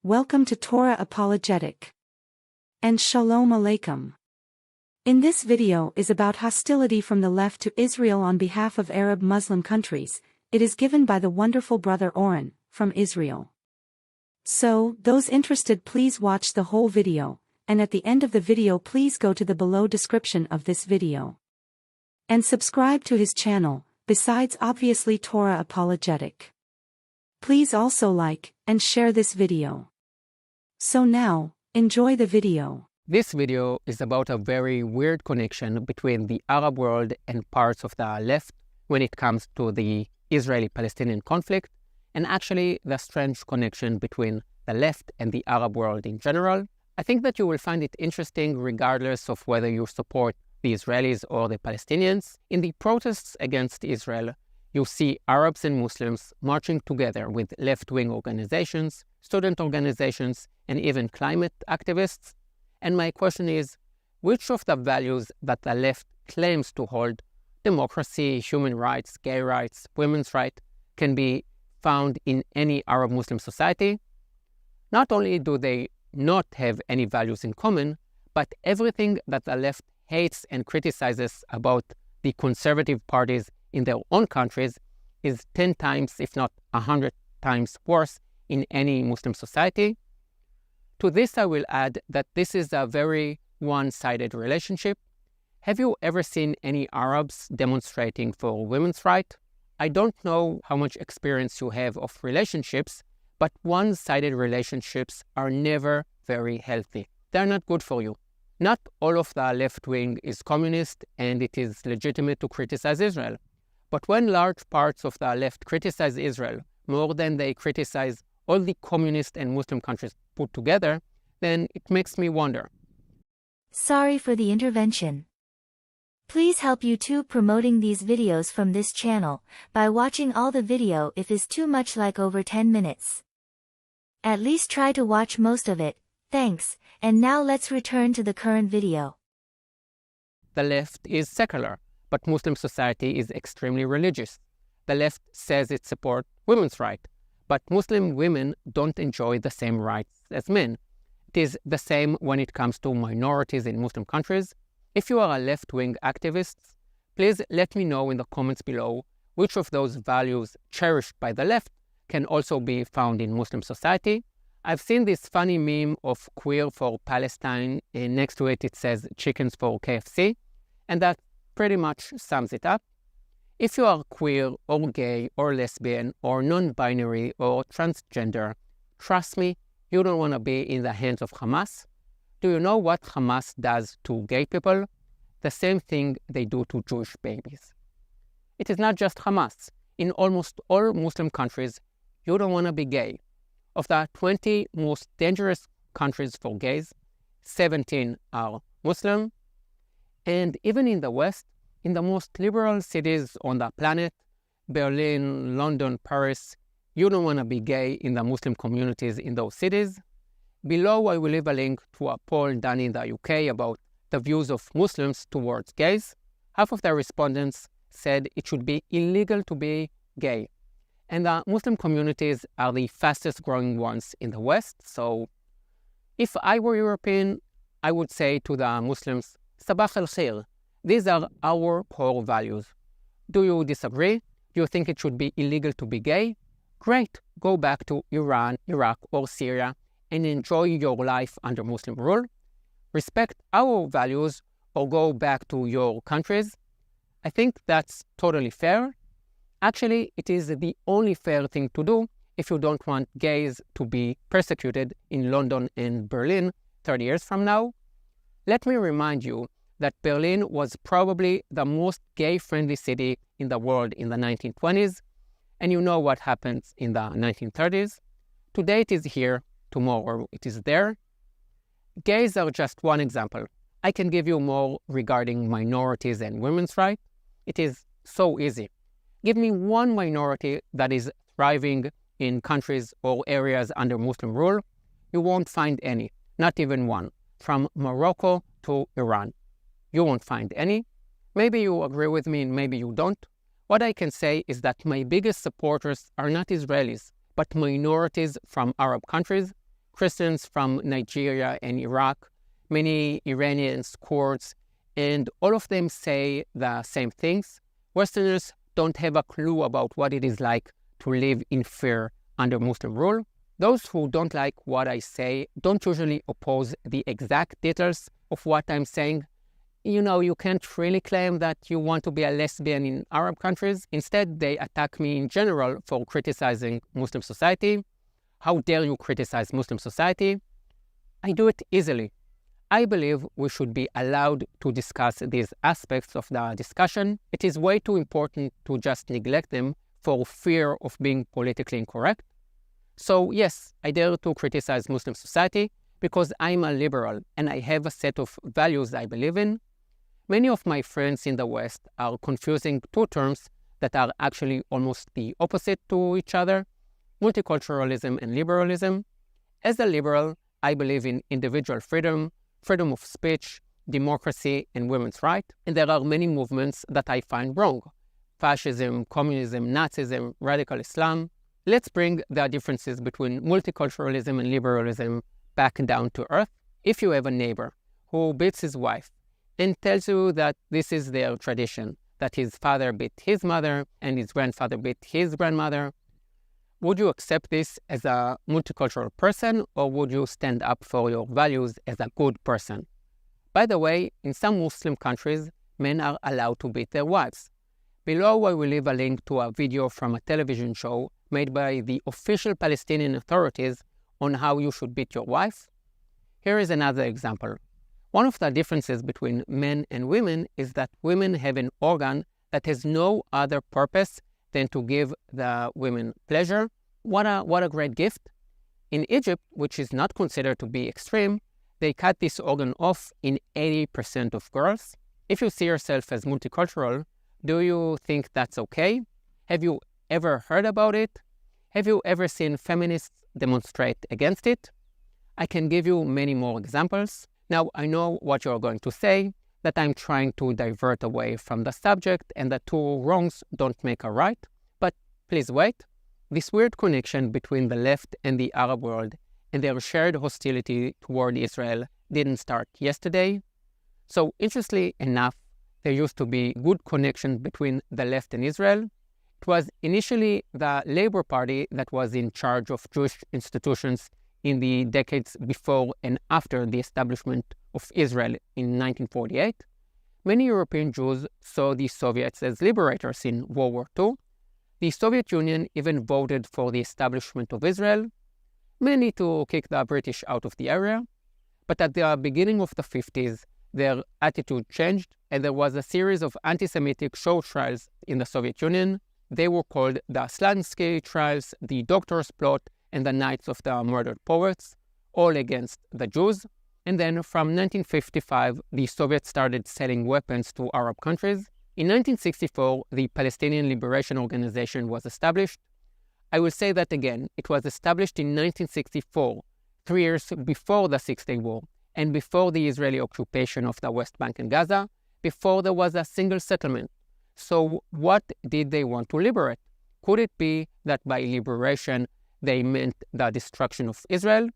Welcome to Torah Apologetic. And Shalom Aleichem. In this video is about hostility from the left to Israel on behalf of Arab Muslim countries. It is given by the wonderful brother Oren, from Israel. So, those interested please watch the whole video, and at the end of the video please go to the below description of this video. And subscribe to his channel, besides obviously Torah Apologetic. Please also like and share this video. So now, enjoy the video. This video is about a very weird connection between the Arab world and parts of the left when it comes to the Israeli-Palestinian conflict, and actually the strange connection between the left and the Arab world in general. I think that you will find it interesting regardless of whether you support the Israelis or the Palestinians. In the protests against Israel, you see Arabs and Muslims marching together with left-wing organizations, student organizations, and even climate activists. And my question is, which of the values that the left claims to hold, democracy, human rights, gay rights, women's rights, can be found in any Arab Muslim society? Not only do they not have any values in common, but everything that the left hates and criticizes about the conservative parties in their own countries is 10 times, if not 100 times worse in any Muslim society. To this, I will add that this is a very one-sided relationship. Have you ever seen any Arabs demonstrating for women's rights? I don't know how much experience you have of relationships, but one-sided relationships are never very healthy. They're not good for you. Not all of the left wing is communist, and it is legitimate to criticize Israel. But when large parts of the left criticize Israel more than they criticize all the communist and Muslim countries put together, then it makes me wonder. Sorry for the intervention. Please help YouTube promoting these videos from this channel by watching all the video if is too much, like over 10 minutes. At least try to watch most of it, thanks, and now let's return to the current video. The left is secular, but Muslim society is extremely religious. The left says it supports women's rights, but Muslim women don't enjoy the same rights as men. It is the same when it comes to minorities in Muslim countries. If you are a left-wing activist, please let me know in the comments below which of those values cherished by the left can also be found in Muslim society. I've seen this funny meme of queer for Palestine, and next to it says chickens for KFC, and that pretty much sums it up. If you are queer or gay or lesbian or non-binary or transgender, trust me, you don't want to be in the hands of Hamas. Do you know what Hamas does to gay people? The same thing they do to Jewish babies. It is not just Hamas. In almost all Muslim countries, you don't want to be gay. Of the 20 most dangerous countries for gays, 17 are Muslim. And even in the West, in the most liberal cities on the planet, Berlin, London, Paris, you don't want to be gay in the Muslim communities in those cities. Below, I will leave a link to a poll done in the UK about the views of Muslims towards gays. Half of the respondents said it should be illegal to be gay. And the Muslim communities are the fastest growing ones in the West. So if I were European, I would say to the Muslims, Sabah al-Khair. These are our core values. Do you disagree? Do you think it should be illegal to be gay? Great, go back to Iran, Iraq, or Syria and enjoy your life under Muslim rule. Respect our values or go back to your countries. I think that's totally fair. Actually, it is the only fair thing to do if you don't want gays to be persecuted in London and Berlin 30 years from now. Let me remind you that Berlin was probably the most gay-friendly city in the world in the 1920s, and you know what happens in the 1930s. Today it is here, tomorrow it is there. Gays are just one example. I can give you more regarding minorities and women's rights. It is so easy. Give me one minority that is thriving in countries or areas under Muslim rule. You won't find any, not even one, from Morocco to Iran. You won't find any. Maybe you agree with me and maybe you don't. What I can say is that my biggest supporters are not Israelis, but minorities from Arab countries, Christians from Nigeria and Iraq, many Iranians, Kurds, and all of them say the same things. Westerners don't have a clue about what it is like to live in fear under Muslim rule. Those who don't like what I say don't usually oppose the exact details of what I'm saying. You know, you can't really claim that you want to be a lesbian in Arab countries. Instead, they attack me in general for criticizing Muslim society. How dare you criticize Muslim society? I do it easily. I believe we should be allowed to discuss these aspects of the discussion. It is way too important to just neglect them for fear of being politically incorrect. So yes, I dare to criticize Muslim society because I'm a liberal and I have a set of values I believe in. Many of my friends in the West are confusing two terms that are actually almost the opposite to each other: multiculturalism and liberalism. As a liberal, I believe in individual freedom, freedom of speech, democracy, and women's rights. And there are many movements that I find wrong: fascism, communism, Nazism, radical Islam. Let's bring the differences between multiculturalism and liberalism back down to earth. If you have a neighbor who beats his wife and tells you that this is their tradition, that his father beat his mother and his grandfather beat his grandmother, would you accept this as a multicultural person, or would you stand up for your values as a good person? By the way, in some Muslim countries, men are allowed to beat their wives. Below I will leave a link to a video from a television show made by the official Palestinian authorities on how you should beat your wife. Here is another example. One of the differences between men and women is that women have an organ that has no other purpose than to give the women pleasure. What a great gift. In Egypt, which is not considered to be extreme, they cut this organ off in 80% of girls. If you see yourself as multicultural, do you think that's okay? Have you ever heard about it? Have you ever seen feminists demonstrate against it? I can give you many more examples. Now, I know what you're going to say, that I'm trying to divert away from the subject and that two wrongs don't make a right. But please wait. This weird connection between the left and the Arab world and their shared hostility toward Israel didn't start yesterday. So interestingly enough, there used to be good connection between the left and Israel. It was initially the Labour Party that was in charge of Jewish institutions in the decades before and after the establishment of Israel in 1948. Many European Jews saw the Soviets as liberators in World War II. The Soviet Union even voted for the establishment of Israel, mainly to kick the British out of the area. But at the beginning of the 50s, their attitude changed, and there was a series of anti-Semitic show trials in the Soviet Union. They were called the Slansky trials, the Doctor's Plot, and the Nights of the Murdered Poets, all against the Jews. And then from 1955, the Soviets started selling weapons to Arab countries. In 1964, the Palestinian Liberation Organization was established. I will say that again, it was established in 1964, 3 years before the Six-Day War, and before the Israeli occupation of the West Bank and Gaza, before there was a single settlement. So what did they want to liberate? Could it be that by liberation, they meant the destruction of Israel?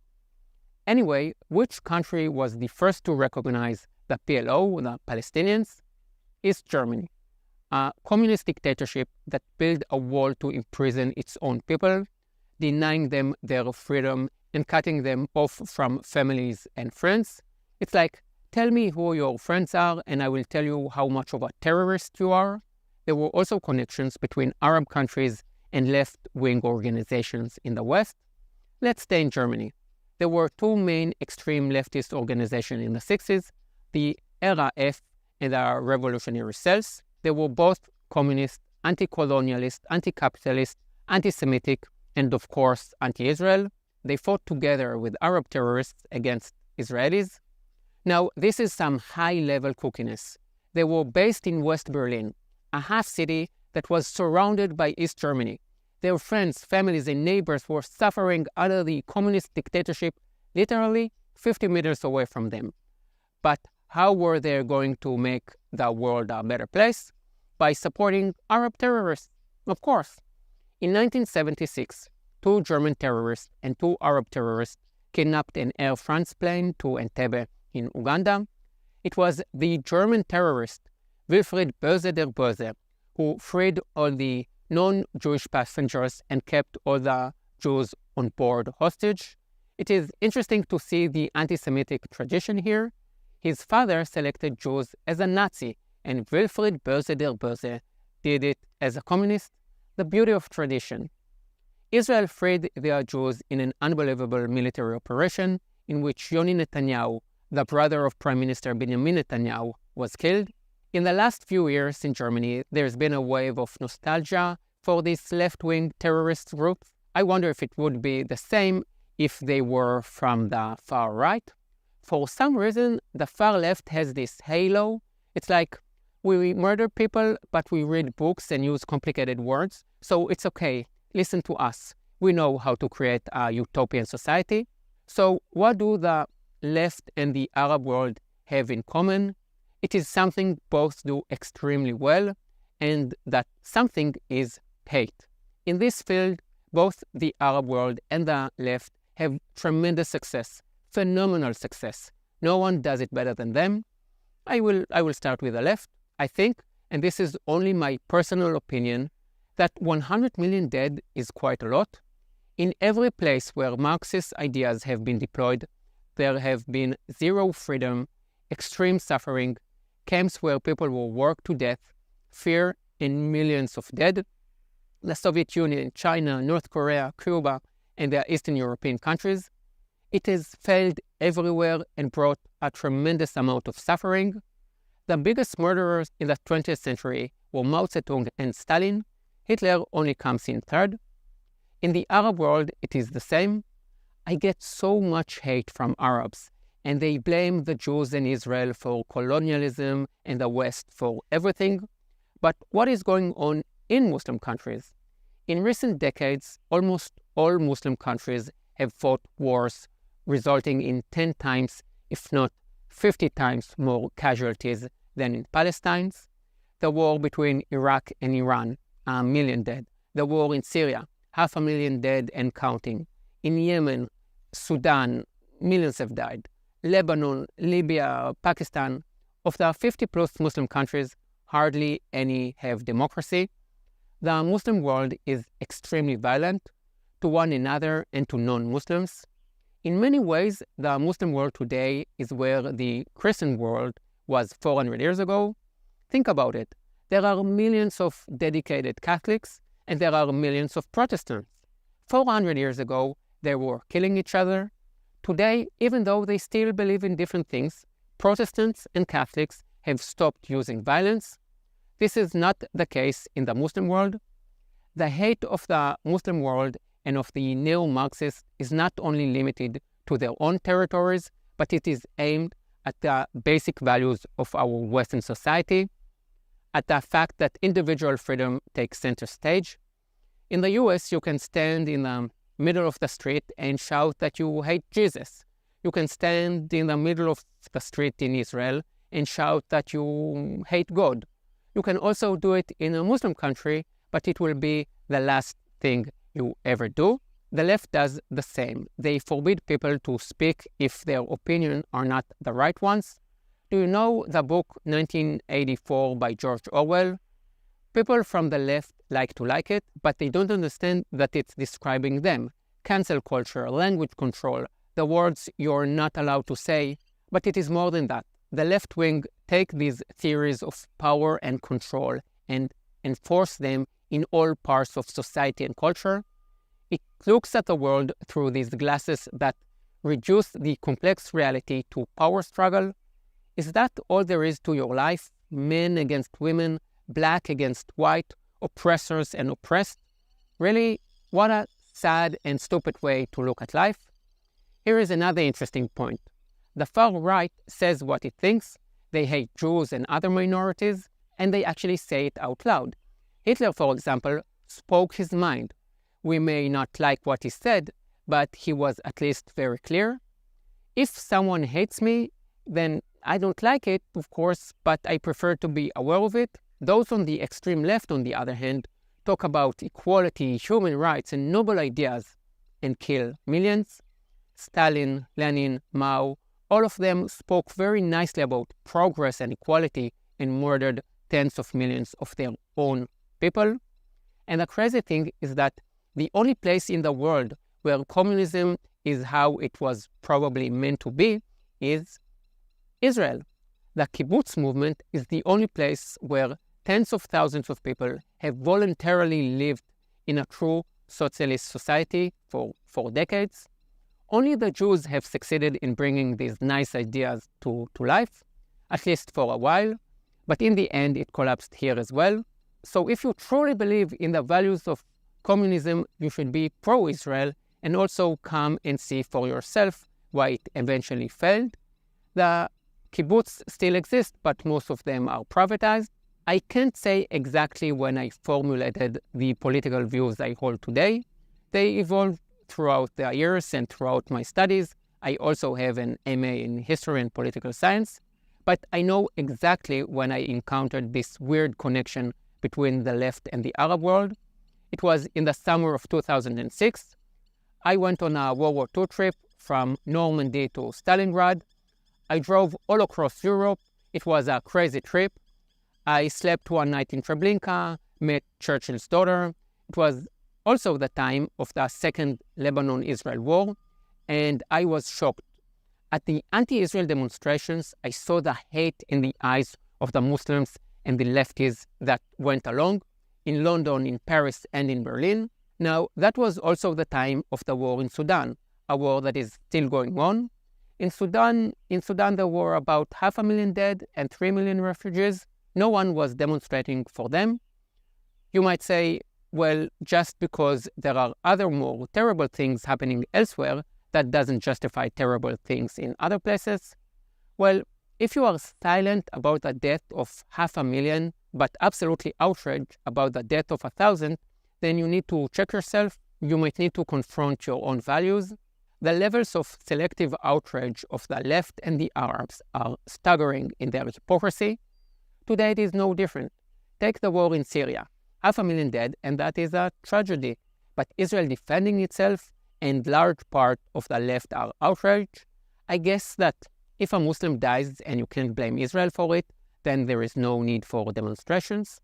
Anyway, which country was the first to recognize the PLO, the Palestinians? East Germany, a communist dictatorship that built a wall to imprison its own people, denying them their freedom and cutting them off from families and friends. It's like, tell me who your friends are and I will tell you how much of a terrorist you are. There were also connections between Arab countries and left-wing organizations in the West. Let's stay in Germany. There were two main extreme leftist organizations in the 60s, the RAF and the Revolutionary Cells. They were both communist, anti-colonialist, anti-capitalist, anti-Semitic, and of course, anti-Israel. They fought together with Arab terrorists against Israelis. Now, this is some high-level cookiness. They were based in West Berlin, a half-city that was surrounded by East Germany. Their friends, families, and neighbors were suffering under the communist dictatorship literally 50 meters away from them. But how were they going to make the world a better place? By supporting Arab terrorists, of course. In 1976, 2 German terrorists and 2 Arab terrorists kidnapped an Air France plane to Entebbe in Uganda. It was the German terrorist Wilfried Böse der Böse who freed all the non-Jewish passengers and kept all the Jews on board hostage. It is interesting to see the anti-Semitic tradition here. His father selected Jews as a Nazi, and Wilfried Böse der Böse did it as a communist. The beauty of tradition. Israel freed their Jews in an unbelievable military operation in which Yoni Netanyahu, the brother of Prime Minister Benjamin Netanyahu, was killed. In the last few years in Germany, there's been a wave of nostalgia for these left-wing terrorist groups. I wonder if it would be the same if they were from the far right. For some reason, the far left has this halo. It's like we murder people, but we read books and use complicated words, so it's okay. Listen to us. We know how to create a utopian society. So what do the left and the Arab world have in common? It is something both do extremely well, and that something is hate. In this field, both the Arab world and the left have tremendous success, phenomenal success. No one does it better than them. I will start with the left. I think, and this is only my personal opinion, that 100 million dead is quite a lot. In every place where Marxist ideas have been deployed, there have been zero freedom, extreme suffering, camps where people were worked to death, fear, and millions of dead. The Soviet Union, China, North Korea, Cuba, and the Eastern European countries. It has failed everywhere and brought a tremendous amount of suffering. The biggest murderers in the 20th century were Mao Zedong and Stalin. Hitler only comes in third. In the Arab world, it is the same. I get so much hate from Arabs, and they blame the Jews in Israel for colonialism and the West for everything. But what is going on in Muslim countries? In recent decades, almost all Muslim countries have fought wars, resulting in 10 times, if not 50 times more casualties than in Palestine. The war between Iraq and Iran, 1 million dead. The war in Syria, 500,000 dead and counting. In Yemen, Sudan, millions have died. Lebanon, Libya, Pakistan. Of the 50-plus Muslim countries, hardly any have democracy. The Muslim world is extremely violent to one another and to non-Muslims. In many ways, the Muslim world today is where the Christian world was 400 years ago. Think about it. There are millions of dedicated Catholics and there are millions of Protestants. 400 years ago, they were killing each other. Today, even though they still believe in different things, Protestants and Catholics have stopped using violence. This is not the case in the Muslim world. The hate of the Muslim world and of the neo-Marxists is not only limited to their own territories, but it is aimed at the basic values of our Western society, at the fact that individual freedom takes center stage. In the US, you can stand in the middle of the street and shout that you hate Jesus. You can stand in the middle of the street in Israel and shout that you hate God. You can also do it in a Muslim country, but it will be the last thing you ever do. The left does the same. They forbid people to speak if their opinions are not the right ones. Do you know the book 1984 by George Orwell? People from the left like to like it, but they don't understand that it's describing them. Cancel culture, language control, the words you're not allowed to say, but it is more than that. The left wing take these theories of power and control and enforce them in all parts of society and culture. It looks at the world through these glasses that reduce the complex reality to power struggle. Is that all there is to your life? Men against women, black against white, oppressors and oppressed? Really, what a sad and stupid way to look at life. Here is another interesting point. The far right says what it thinks. They hate Jews and other minorities, and they actually say it out loud. Hitler, for example, spoke his mind. We may not like what he said, but he was at least very clear. If someone hates me, then I don't like it, of course, but I prefer to be aware of it. Those on the extreme left, on the other hand, talk about equality, human rights, and noble ideas, and kill millions. Stalin, Lenin, Mao, all of them spoke very nicely about progress and equality and murdered tens of millions of their own people. And the crazy thing is that the only place in the world where communism is how it was probably meant to be is Israel. The kibbutz movement is the only place where tens of thousands of people have voluntarily lived in a true socialist society for decades. Only the Jews have succeeded in bringing these nice ideas to life, at least for a while, but in the end it collapsed here as well. So if you truly believe in the values of communism, you should be pro-Israel and also come and see for yourself why it eventually failed. The kibbutz still exist, but most of them are privatized. I can't say exactly when I formulated the political views I hold today. They evolved throughout the years and throughout my studies. I also have an MA in history and political science, but I know exactly when I encountered this weird connection between the left and the Arab world. It was in the summer of 2006. I went on a World War II trip from Normandy to Stalingrad. I drove all across Europe. It was a crazy trip. I slept one night in Treblinka, met Churchill's daughter. It was also the time of the Second Lebanon-Israel War, and I was shocked. At the anti-Israel demonstrations, I saw the hate in the eyes of the Muslims and the lefties that went along in London, in Paris, and in Berlin. Now, that was also the time of the war in Sudan, a war that is still going on. In Sudan, there were about 500,000 dead and 3 million refugees. No one was demonstrating for them. You might say, well, just because there are other more terrible things happening elsewhere, that doesn't justify terrible things in other places. Well, if you are silent about the death of 500,000, but absolutely outraged about the death of 1,000, then you need to check yourself. You might need to confront your own values. The levels of selective outrage of the left and the Arabs are staggering in their hypocrisy. Today it is no different. Take the war in Syria. 500,000 dead, and that is a tragedy. But Israel defending itself, and large part of the left are outraged. I guess that if a Muslim dies and you can't blame Israel for it, then there is no need for demonstrations.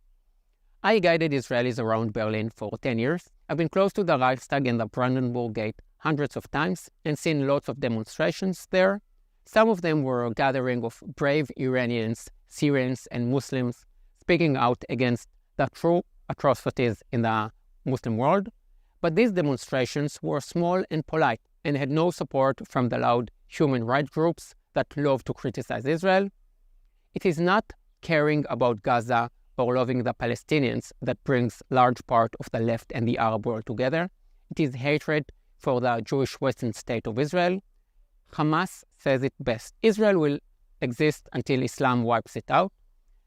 I guided Israelis around Berlin for 10 years. I've been close to the Reichstag and the Brandenburg Gate hundreds of times and seen lots of demonstrations there. Some of them were a gathering of brave Iranians, Syrians, and Muslims speaking out against the true atrocities in the Muslim world. But these demonstrations were small and polite and had no support from the loud human rights groups that love to criticize Israel. It is not caring about Gaza or loving the Palestinians that brings large part of the left and the Arab world together. It is hatred for the Jewish Western state of Israel. Hamas says it best. Israel will exist until Islam wipes it out.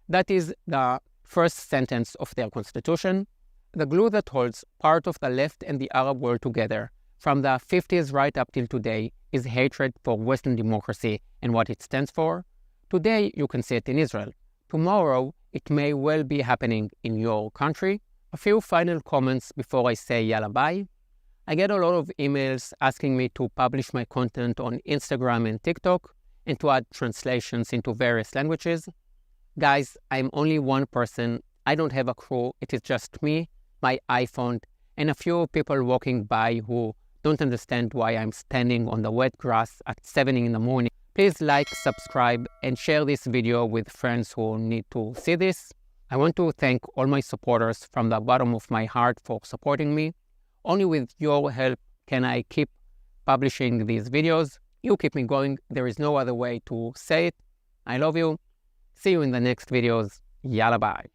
That is the first sentence of their constitution. The glue that holds part of the left and the Arab world together from the 50s right up till today is hatred for Western democracy and what it stands for. Today, you can see it in Israel. Tomorrow, it may well be happening in your country. A few final comments before I say yalla bye. I get a lot of emails asking me to publish my content on Instagram and TikTok and to add translations into various languages. Guys, I'm only one person. I don't have a crew. It is just me, my iPhone, and a few people walking by who don't understand why I'm standing on the wet grass at 7 in the morning. Please like, subscribe, and share this video with friends who need to see this. I want to thank all my supporters from the bottom of my heart for supporting me. Only with your help can I keep publishing these videos. You keep me going. There is no other way to say it. I love you. See you in the next videos. Yalla bye.